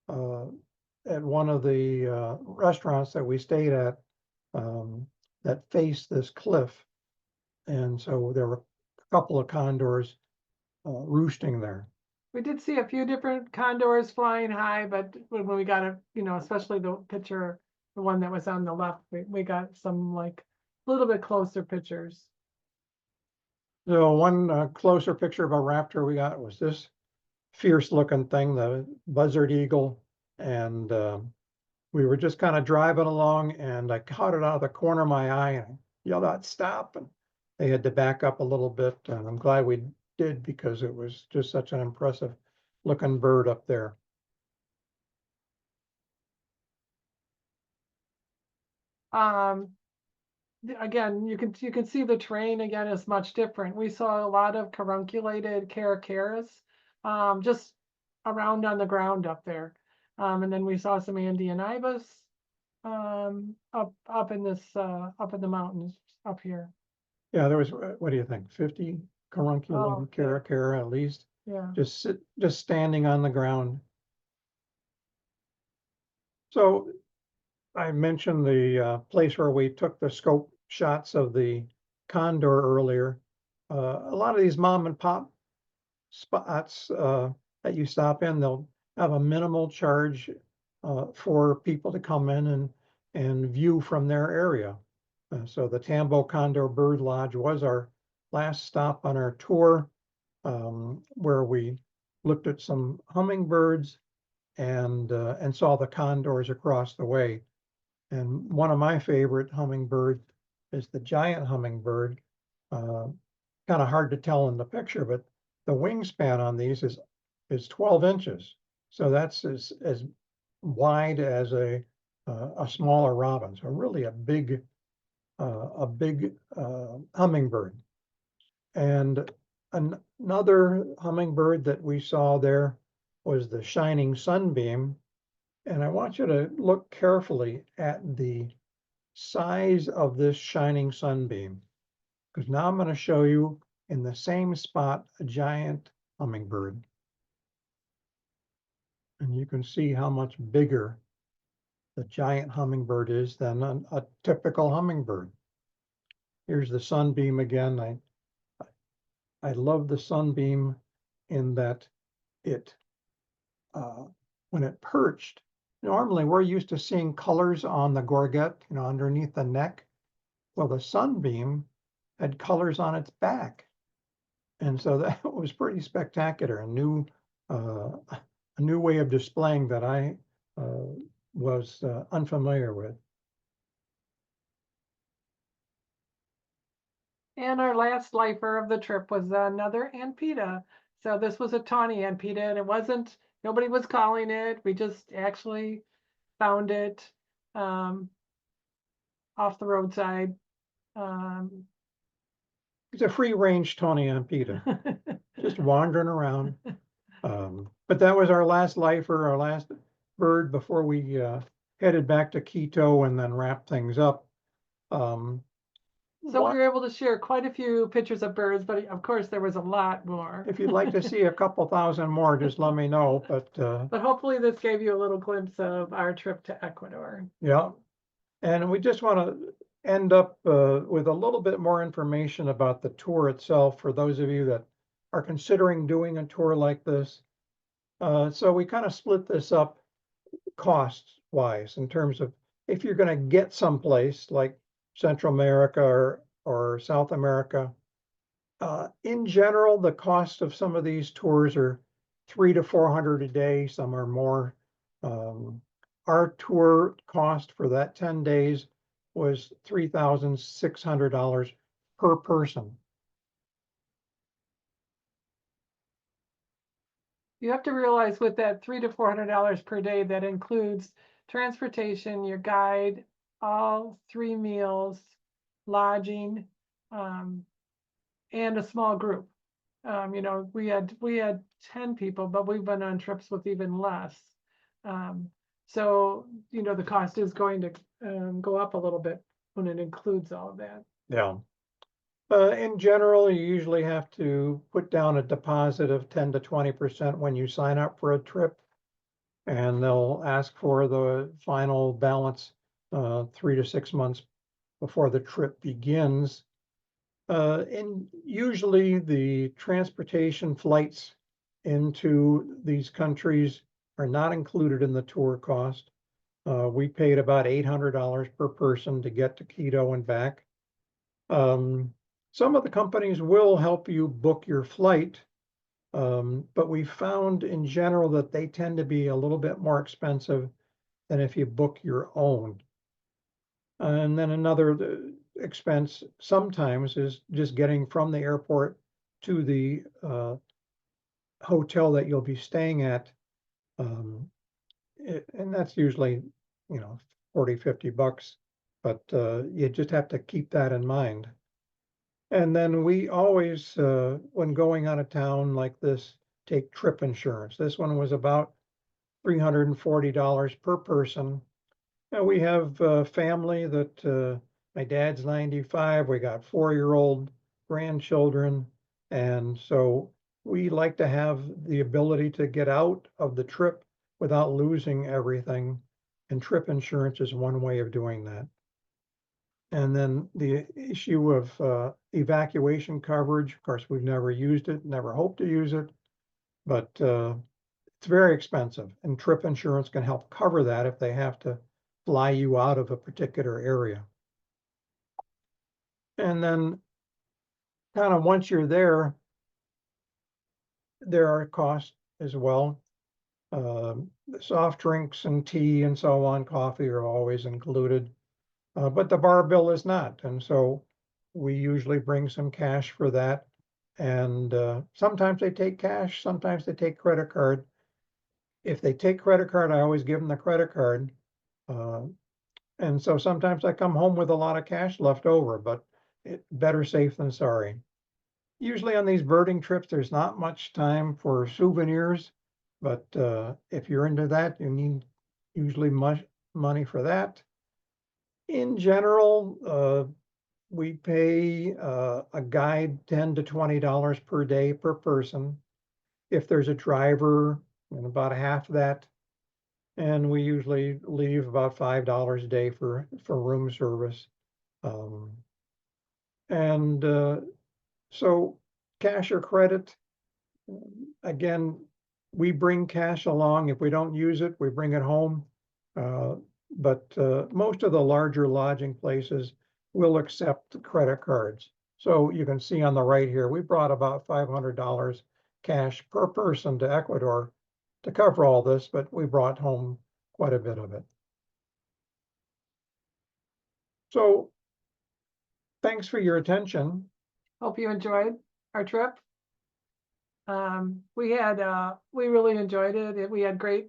at one of the restaurants that we stayed at that faced this cliff. And so there were a couple of condors roosting there. We did see a few different condors flying high, but when we got especially the picture, the one that was on the left, we got some like a little bit closer pictures. So one closer picture of a raptor we got was this fierce looking thing, the buzzard eagle. And we were just kind of driving along and I caught it out of the corner of my eye and yelled out, stop. And they had to back up a little bit. And I'm glad we did because it was just such an impressive looking bird up there. Again, you can see the terrain again is much different. We saw a lot of carunculated caracaras just around on the ground up there. And then we saw some Andean ibis up in the mountains up here. Yeah, there was, what do you think, 50 carunculated caracara at least? Yeah. Just standing on the ground. So I mentioned the place where we took the scope shots of the condor earlier. A lot of these mom and pop spots that you stop in, they'll have a minimal charge for people to come in and view from their area. So the Tambo Condor Bird Lodge was our last stop on our tour, where we looked at some hummingbirds and saw the condors across the way. And one of my favorite hummingbirds is the giant hummingbird. Kind of hard to tell in the picture, but the wingspan on these is 12 inches. So that's as wide as a smaller robin. So really a big hummingbird. And another hummingbird that we saw there was the shining sunbeam. And I want you to look carefully at the size of this shining sunbeam, because now I'm going to show you in the same spot a giant hummingbird. And you can see how much bigger the giant hummingbird is than a typical hummingbird. Here's the sunbeam again. I love the sunbeam in that it, when it perched, normally we're used to seeing colors on the gorget, underneath the neck. Well, the sunbeam had colors on its back. And so that was pretty spectacular, a new way of displaying that I was unfamiliar with. And our last lifer of the trip was another Anpeta. So this was a tawny Anpeta, and nobody was calling it. We just actually found it off the roadside. It's a free-range tawny Anpeta, just wandering around. But that was our last lifer, our last bird before we headed back to Quito and then wrapped things up. So we were able to share quite a few pictures of birds, but of course there was a lot more. If you'd like to see a couple thousand more, just let me know. But hopefully this gave you a little glimpse of our trip to Ecuador. Yeah, and we just want to end up with a little bit more information about the tour itself for those of you that are considering doing a tour like this. So we kind of split this up cost-wise in terms of if you're going to get someplace like Central America or South America. In general, the cost of some of these tours are $300 to $400 a day. Some are more. Our tour cost for that 10 days was $3,600 per person. You have to realize with that $300 to $400 per day, that includes transportation, your guide, all 3 meals, lodging, and a small group. We had 10 people, but we've been on trips with even less. So the cost is going to go up a little bit when it includes all of that. Yeah. In general, you usually have to put down a deposit of 10 to 20% when you sign up for a trip, and they'll ask for the final balance 3 to 6 months before the trip begins. And usually the transportation flights into these countries are not included in the tour cost. We paid about $800 per person to get to Quito and back. Some of the companies will help you book your flight, but we found in general that they tend to be a little bit more expensive than if you book your own. And then another expense sometimes is just getting from the airport to the hotel that you'll be staying at. And that's usually, 40, 50 bucks, but you just have to keep that in mind. And then we always, when going out of town like this, take trip insurance. This one was about $340 per person. And we have a family that my dad's 95. We got 4-year-old grandchildren. And so we like to have the ability to get out of the trip without losing everything. And trip insurance is one way of doing that. And then the issue of evacuation coverage, of course, we've never used it, never hoped to use it, but it's very expensive. And trip insurance can help cover that if they have to fly you out of a particular area. And then kind of once you're there, there are costs as well. Soft drinks and tea and so on, coffee are always included. But the bar bill is not, and so we usually bring some cash for that. And sometimes they take cash, sometimes they take credit card. If they take credit card, I always give them the credit card. Uh, and so sometimes I come home with a lot of cash left over, but better safe than sorry. Usually on these birding trips, there's not much time for souvenirs, but if you're into that, you need usually much money for that. In general, we pay a guide $10 to $20 per day per person. If there's a driver, and about half that, and we usually leave about $5 a day for room service. Um, and so cash or credit, again, we bring cash along. If we don't use it, we bring it home. But most of the larger lodging places will accept credit cards. So you can see on the right here, we brought about $500 cash per person to Ecuador to cover all this, but we brought home quite a bit of it. So thanks for your attention. Hope you enjoyed our trip. We really enjoyed it. We had great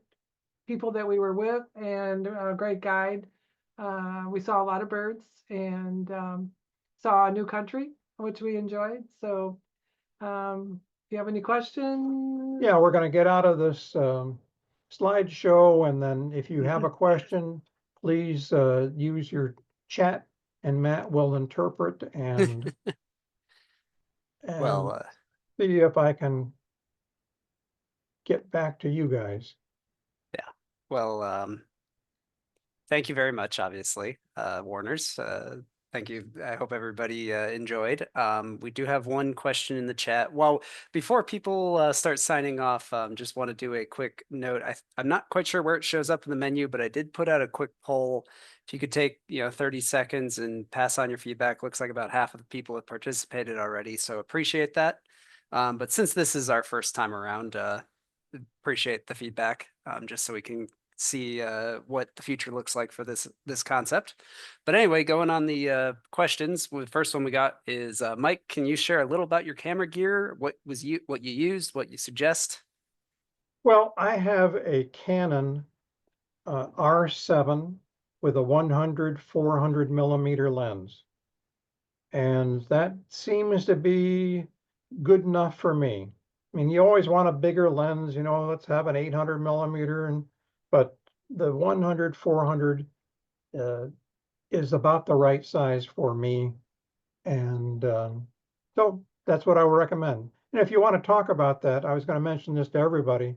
people that we were with and a great guide. We saw a lot of birds and saw a new country, which we enjoyed. So if you have any questions? Yeah, we're going to get out of this slideshow, and then if you have a question, please use your chat, and Matt will interpret and Well, see if I can get back to you guys. yeah. Well, thank you very much, obviously, Warners. Thank you. I hope everybody enjoyed. We do have one question in the chat. Well, before people start signing off, just want to do a quick note. I'm not quite sure where it shows up in the menu, but I did put out a quick poll. If you could take 30 seconds and pass on your feedback. Looks like about half of the people have participated already, so appreciate that. But since this is our first time around, appreciate the feedback, just so we can see what the future looks like for this concept. But anyway, going on the questions, the first one we got is Mike. Can you share a little about your camera gear? What you used? What you suggest? Well, I have a Canon R7 with a 100-400 millimeter lens, and that seems to be good enough for me. I mean, you always want a bigger lens, let's have an 800 millimeter, but the 100-400 is about the right size for me. And so that's what I would recommend. And if you want to talk about that, I was going to mention this to everybody.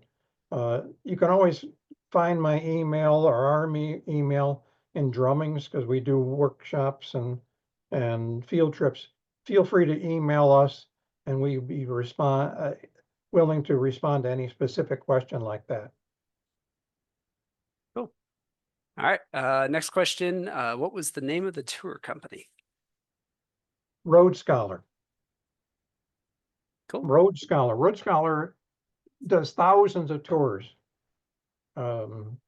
You can always find my email or our email in Drummings, because we do workshops and field trips. Feel free to email us, and we'd be willing to respond to any specific question like that. Cool. All right. Next question. What was the name of the tour company? Road Scholar. Cool. Road Scholar. Road Scholar does thousands of tours.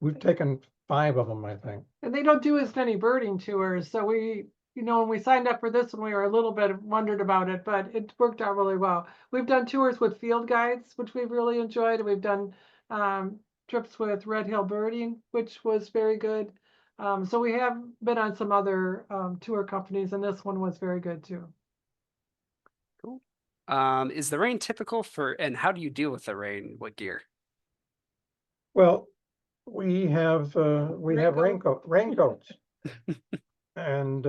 We've taken 5 of them, I think. And they don't do as many birding tours. So when we signed up for this one, we were a little bit wondered about it, but it worked out really well. We've done tours with field guides, which we've really enjoyed. We've done trips with Red Hill Birding, which was very good. So we have been on some other tour companies, and this one was very good too. Cool. Is the rain typical and how do you deal with the rain? What gear? Well, we have raincoats. And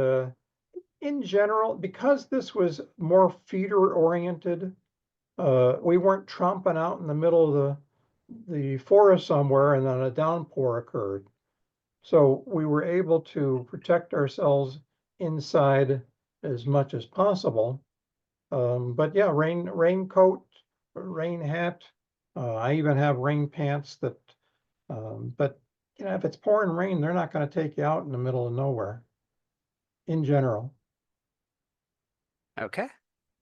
in general, because this was more feeder oriented, we weren't tromping out in the middle of the forest somewhere and then a downpour occurred. So we were able to protect ourselves inside as much as possible. But yeah, raincoat, rain hat. I even have rain pants that, but if it's pouring rain, they're not going to take you out in the middle of nowhere in general. Okay.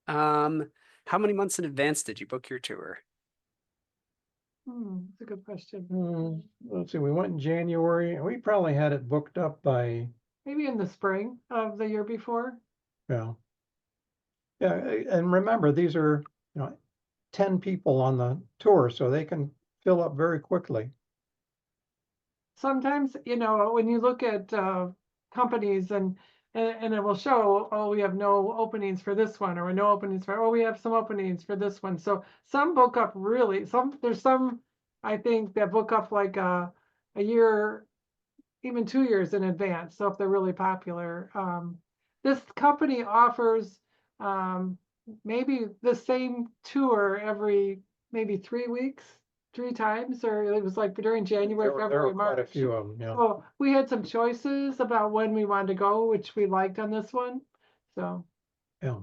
How many months in advance did you book your tour? That's a good question. Let's see, we went in January and we probably had it booked up by, Maybe in the spring of the year before. yeah. Yeah, and remember, these are, 10 people on the tour, so they can fill up very quickly. Sometimes, when you look at companies and it will show, oh, we have no openings for this one, or no openings for, oh, we have some openings for this one. So some book up really, there's some, I think, that book up like a year, even 2 years in advance. So if they're really popular, this company offers maybe the same tour every maybe 3 weeks, 3 times, or it was like during January, There were February, quite a March. few of them, yeah. So we had some choices about when we wanted to go, which we liked on this one. So Yeah.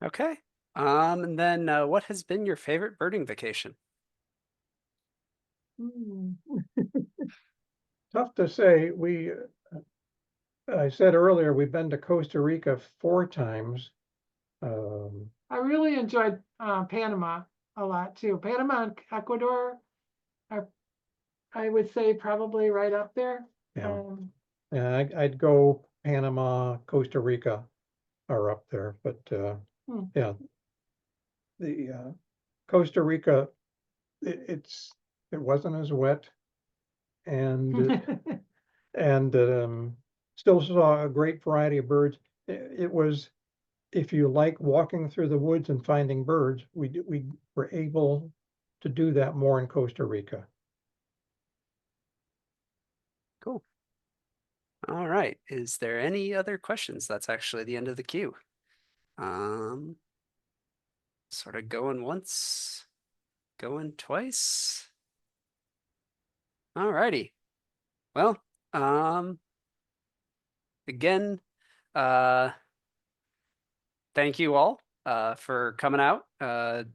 Okay. And then what has been your favorite birding vacation? Tough to say. I said earlier, we've been to Costa Rica 4 times. I really enjoyed Panama a lot too. Panama and Ecuador are, I would say, probably right up there. Yeah. Yeah, I'd go Panama, Costa Rica are up there, but yeah, the Costa Rica, it wasn't as wet, and still saw a great variety of birds. It was, if you like walking through the woods and finding birds, we were able to do that more in Costa Rica. Cool. All right. Is there any other questions? That's actually the end of the queue. Sort of going once, going twice. All righty. Well, again, thank you all for coming out,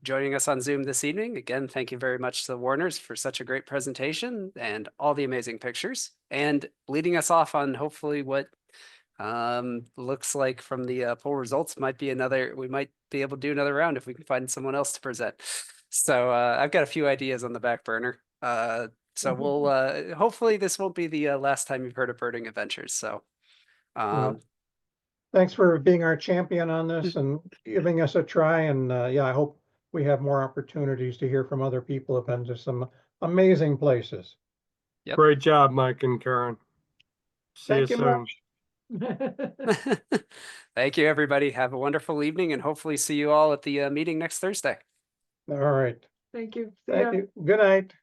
joining us on Zoom this evening. Again, thank you very much to the Warners for such a great presentation and all the amazing pictures, and leading us off on hopefully what looks like from the poll results might be we might be able to do another round if we can find someone else to present. So I've got a few ideas on the back burner. So we'll hopefully this won't be the last time you've heard of Birding Adventures. So Well, thanks for being our champion on this and giving us a try. And yeah, I hope we have more opportunities to hear from other people who've been to some amazing places. Yep. Great job, Mike and Karen. See you Thank you soon. much. Thank you, everybody. Have a wonderful evening and hopefully see you all at the meeting next Thursday. All right. Thank you. See Thank ya. you. Good night.